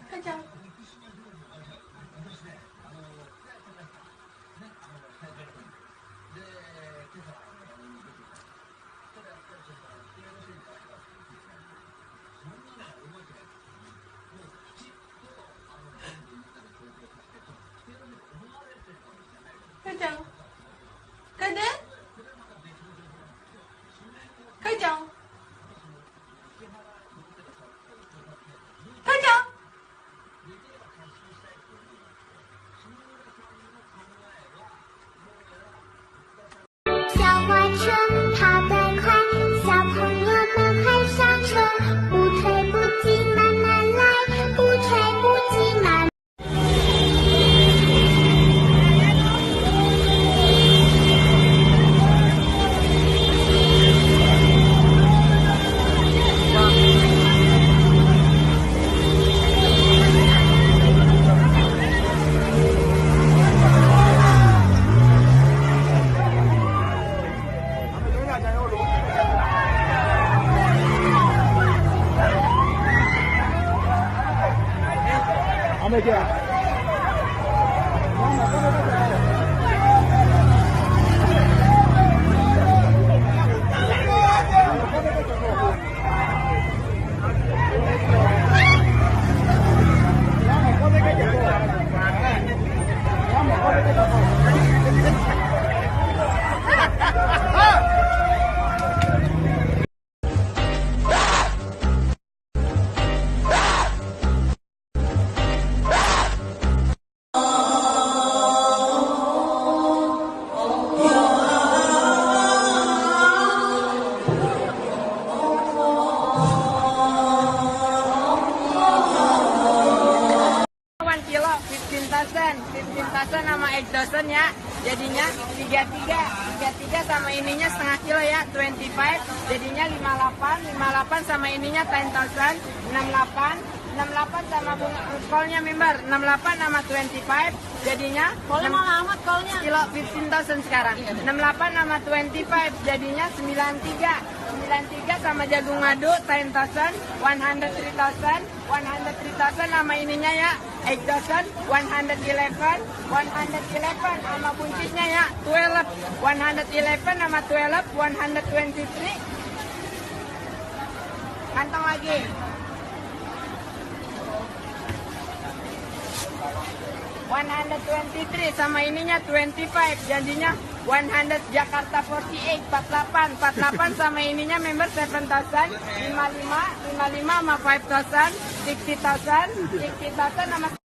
Kacang. Kacang. Kacang. Kacang. Kacang. 小火车跑得快，小朋友们快上车，不推不挤，慢慢来，不推不挤，慢。没见。15,000 sama 8,000 ya, jadinya 33 sama ininya setengah kilo ya, 25, jadinya 58 sama ininya 10,000, 68 sama kolnya member, 68 sama 25, jadinya kolnya malah amat kolnya kilo 15,000 sekarang, 68 sama 25, jadinya 93 sama jagung madu 10,000, 103,000 sama ininya ya, 8,000, 111 sama buncisnya ya, 12, 111 sama 12, 123, kantong lagi. 123 sama ininya 25, jadinya 100 Jakarta 48 sama ininya member 7,000, 55 sama 5,000, 60,000 sama